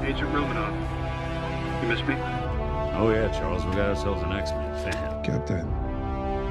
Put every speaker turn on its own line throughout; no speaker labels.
Agent Romanoff. You miss me?
Oh yeah, Charles, we got ourselves an X-Men fan.
Captain.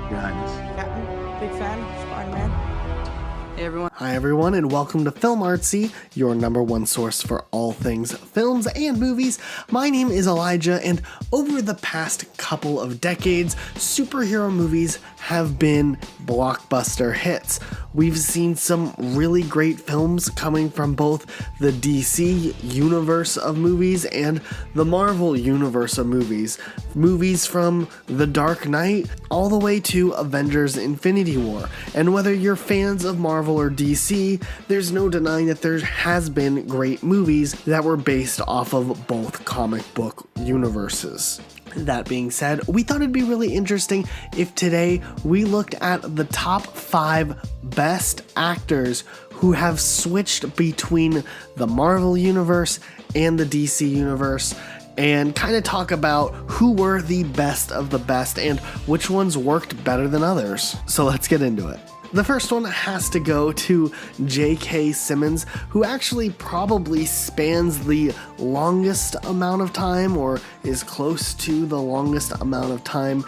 Your Highness.
Captain, big fan, Spider-Man. Hey everyone.
Hi everyone, and welcome to Film Artsy, your number one source for all things films and movies. My name is Elijah, and over the past couple of decades, superhero movies have been blockbuster hits. We've seen some really great films coming from both the DC universe of movies and the Marvel universe of movies. Movies from The Dark Knight all the way to Avengers Infinity War. And whether you're fans of Marvel or DC, there's no denying that there has been great movies that were based off of both comic book universes. That being said, we thought it'd be really interesting if today we looked at the top 5 best actors who have switched between the Marvel universe and the DC universe, and kind of talk about who were the best of the best and which ones worked better than others. So let's get into it. The first one has to go to J.K. Simmons, who actually probably spans the longest amount of time, or is close to the longest amount of time,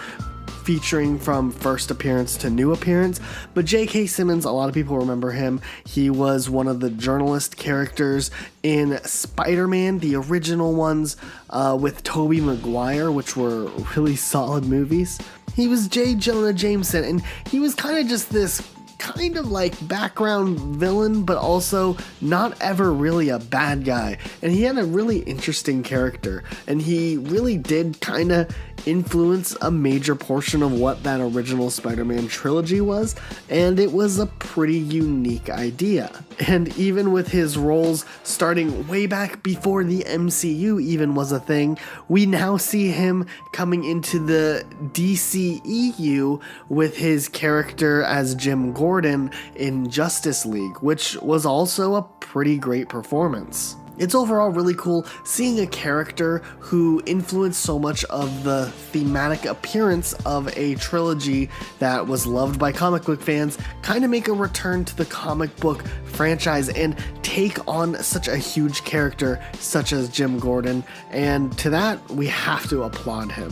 featuring from first appearance to new appearance. But J.K. Simmons, a lot of people remember him. He was one of the journalist characters in Spider-Man, the original ones with Tobey Maguire, which were really solid movies. He was J. Jonah Jameson, and he was kind of just this kind of like background villain, but also not ever really a bad guy. And he had a really interesting character, and he really did kind of influence a major portion of what that original Spider-Man trilogy was, and it was a pretty unique idea. And even with his roles starting way back before the MCU even was a thing, we now see him coming into the DCEU with his character as Jim Gordon in Justice League, which was also a pretty great performance. It's overall really cool seeing a character who influenced so much of the thematic appearance of a trilogy that was loved by comic book fans kind of make a return to the comic book franchise and take on such a huge character such as Jim Gordon, and to that we have to applaud him.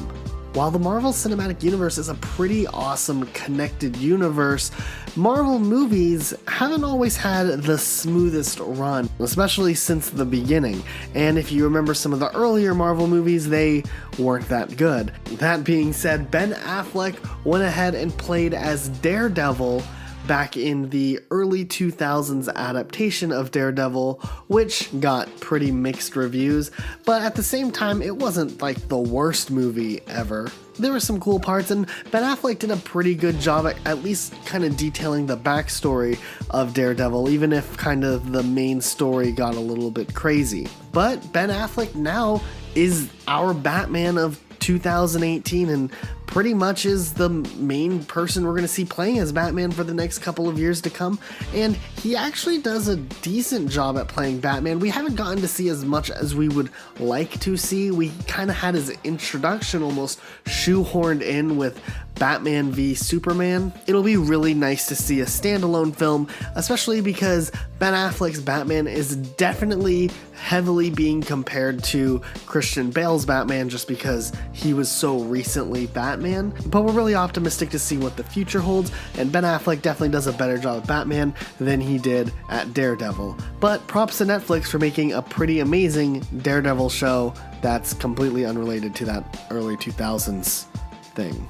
While the Marvel Cinematic Universe is a pretty awesome connected universe, Marvel movies haven't always had the smoothest run, especially since the beginning. And if you remember some of the earlier Marvel movies, they weren't that good. That being said, Ben Affleck went ahead and played as Daredevil back in the early 2000s adaptation of Daredevil, which got pretty mixed reviews, but at the same time, it wasn't like the worst movie ever. There were some cool parts, and Ben Affleck did a pretty good job at least kind of detailing the backstory of Daredevil, even if kind of the main story got a little bit crazy. But Ben Affleck now is our Batman of 2018, and pretty much is the main person we're going to see playing as Batman for the next couple of years to come, and he actually does a decent job at playing Batman. We haven't gotten to see as much as we would like to see. We kind of had his introduction almost shoehorned in with Batman v Superman. It'll be really nice to see a standalone film, especially because Ben Affleck's Batman is definitely heavily being compared to Christian Bale's Batman just because he was so recently Batman. But we're really optimistic to see what the future holds, and Ben Affleck definitely does a better job of Batman than he did at Daredevil. But props to Netflix for making a pretty amazing Daredevil show that's completely unrelated to that early 2000s thing.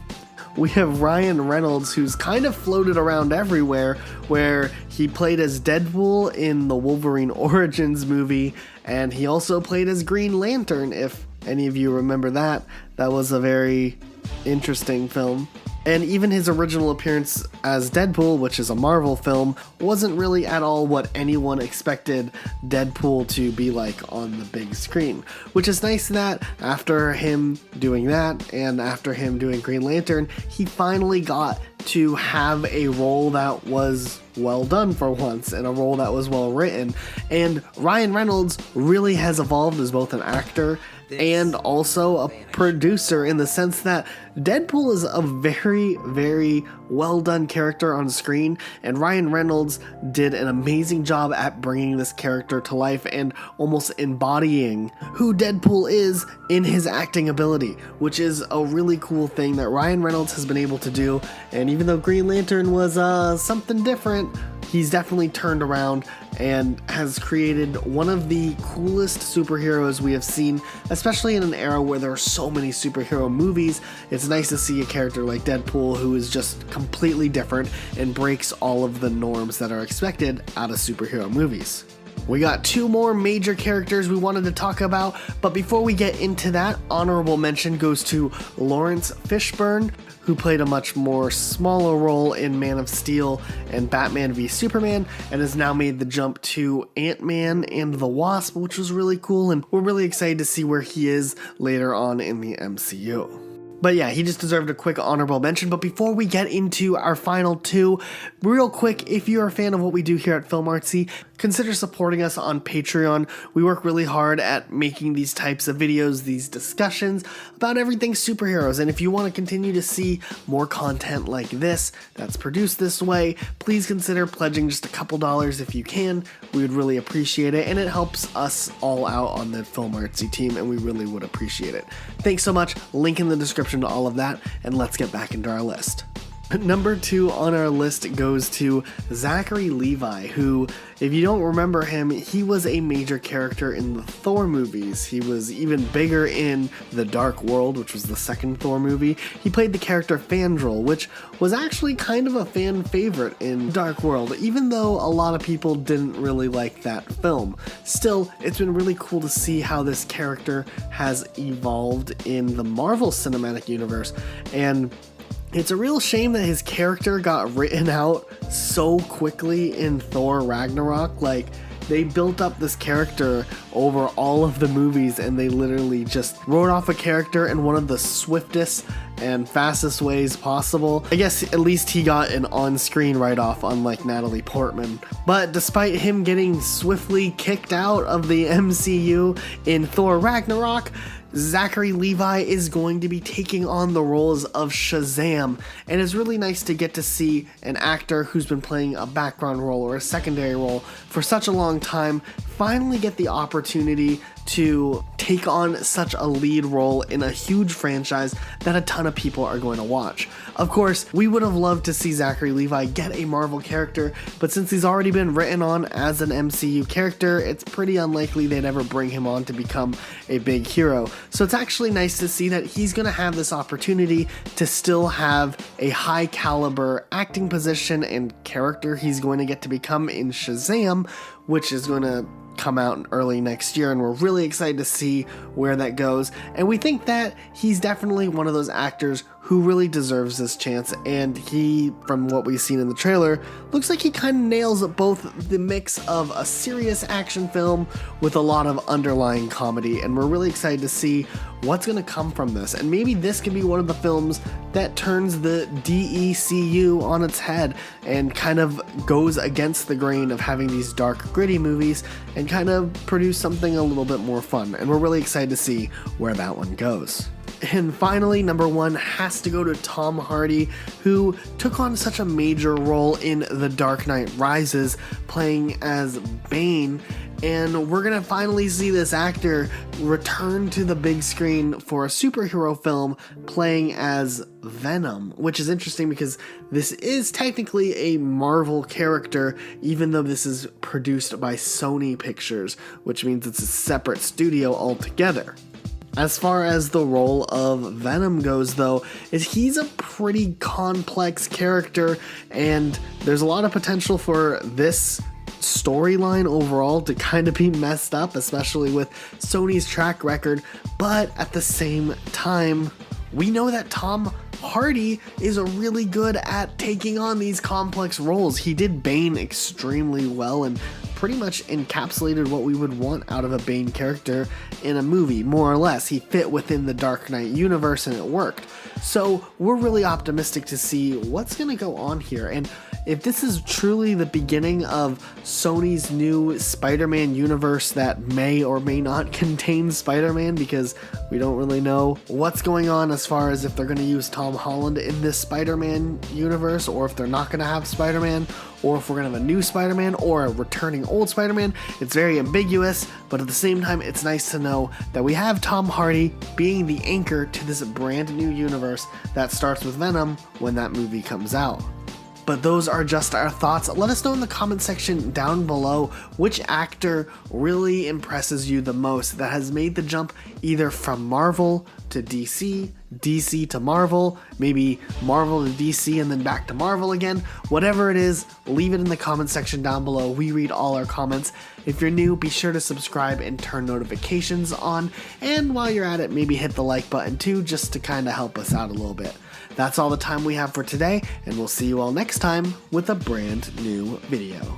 We have Ryan Reynolds, who's kind of floated around everywhere, where he played as Deadpool in the Wolverine Origins movie, and he also played as Green Lantern, if any of you remember that. That was a very interesting film. And even his original appearance as Deadpool, which is a Marvel film, wasn't really at all what anyone expected Deadpool to be like on the big screen. Which is nice that after him doing that, and after him doing Green Lantern, he finally got to have a role that was well done for once, and a role that was well written. And Ryan Reynolds really has evolved as both an actor and also a producer, in the sense that Deadpool is a very, very well done character on screen, and Ryan Reynolds did an amazing job at bringing this character to life and almost embodying who Deadpool is in his acting ability, which is a really cool thing that Ryan Reynolds has been able to do. And even though Green Lantern was something different, he's definitely turned around and has created one of the coolest superheroes we have seen, especially in an era where there are so many superhero movies. It's nice to see a character like Deadpool who is just completely different and breaks all of the norms that are expected out of superhero movies. We got two more major characters we wanted to talk about, but before we get into that, honorable mention goes to Lawrence Fishburne, who played a much more smaller role in Man of Steel and Batman v Superman, and has now made the jump to Ant-Man and the Wasp, which was really cool, and we're really excited to see where he is later on in the MCU. But yeah, he just deserved a quick honorable mention. But before we get into our final two, real quick, if you're a fan of what we do here at Film Artsy, consider supporting us on Patreon. We work really hard at making these types of videos, these discussions about everything superheroes. And if you want to continue to see more content like this that's produced this way, please consider pledging just a couple dollars if you can. We would really appreciate it, and it helps us all out on the Film Artsy team, and we really would appreciate it. Thanks so much. Link in the description to all of that, and let's get back into our list. Number 2 on our list goes to Zachary Levi, who, if you don't remember him, he was a major character in the Thor movies. He was even bigger in The Dark World, which was the second Thor movie. He played the character Fandral, which was actually kind of a fan favorite in Dark World, even though a lot of people didn't really like that film. Still, it's been really cool to see how this character has evolved in the Marvel Cinematic Universe, and it's a real shame that his character got written out so quickly in Thor Ragnarok. Like, they built up this character over all of the movies, and they literally just wrote off a character in one of the swiftest and fastest ways possible. I guess at least he got an on-screen write-off, unlike Natalie Portman. But despite him getting swiftly kicked out of the MCU in Thor Ragnarok, Zachary Levi is going to be taking on the roles of Shazam, and it's really nice to get to see an actor who's been playing a background role or a secondary role for such a long time finally get the opportunity to take on such a lead role in a huge franchise that a ton of people are going to watch. Of course, we would have loved to see Zachary Levi get a Marvel character, but since he's already been written on as an MCU character, it's pretty unlikely they'd ever bring him on to become a big hero. So it's actually nice to see that he's going to have this opportunity to still have a high caliber acting position and character he's going to get to become in Shazam, which is going to come out early next year, and we're really excited to see where that goes. And we think that he's definitely one of those actors who really deserves this chance, and he, from what we've seen in the trailer, looks like he kind of nails both the mix of a serious action film with a lot of underlying comedy, and we're really excited to see what's going to come from this. And maybe this can be one of the films that turns the DECU on its head and kind of goes against the grain of having these dark, gritty movies and kind of produce something a little bit more fun. And we're really excited to see where that one goes. And finally, number 1 has to go to Tom Hardy, who took on such a major role in The Dark Knight Rises, playing as Bane. And we're gonna finally see this actor return to the big screen for a superhero film playing as Venom, which is interesting because this is technically a Marvel character, even though this is produced by Sony Pictures, which means it's a separate studio altogether. As far as the role of Venom goes, though, he's a pretty complex character, and there's a lot of potential for this storyline overall to kind of be messed up, especially with Sony's track record. But at the same time, we know that Tom Hardy is really good at taking on these complex roles. He did Bane extremely well and pretty much encapsulated what we would want out of a Bane character in a movie, more or less. He fit within the Dark Knight universe and it worked. So we're really optimistic to see what's going to go on here. And if this is truly the beginning of Sony's new Spider-Man universe that may or may not contain Spider-Man, because we don't really know what's going on as far as if they're going to use Tom Holland in this Spider-Man universe, or if they're not going to have Spider-Man, or if we're going to have a new Spider-Man or a returning old Spider-Man. It's very ambiguous, but at the same time, it's nice to know that we have Tom Hardy being the anchor to this brand new universe that starts with Venom when that movie comes out. But those are just our thoughts. Let us know in the comment section down below which actor really impresses you the most that has made the jump either from Marvel to DC, DC to Marvel, maybe Marvel to DC and then back to Marvel again. Whatever it is, leave it in the comment section down below. We read all our comments. If you're new, be sure to subscribe and turn notifications on. And while you're at it, maybe hit the like button too, just to kind of help us out a little bit. That's all the time we have for today, and we'll see you all next time with a brand new video.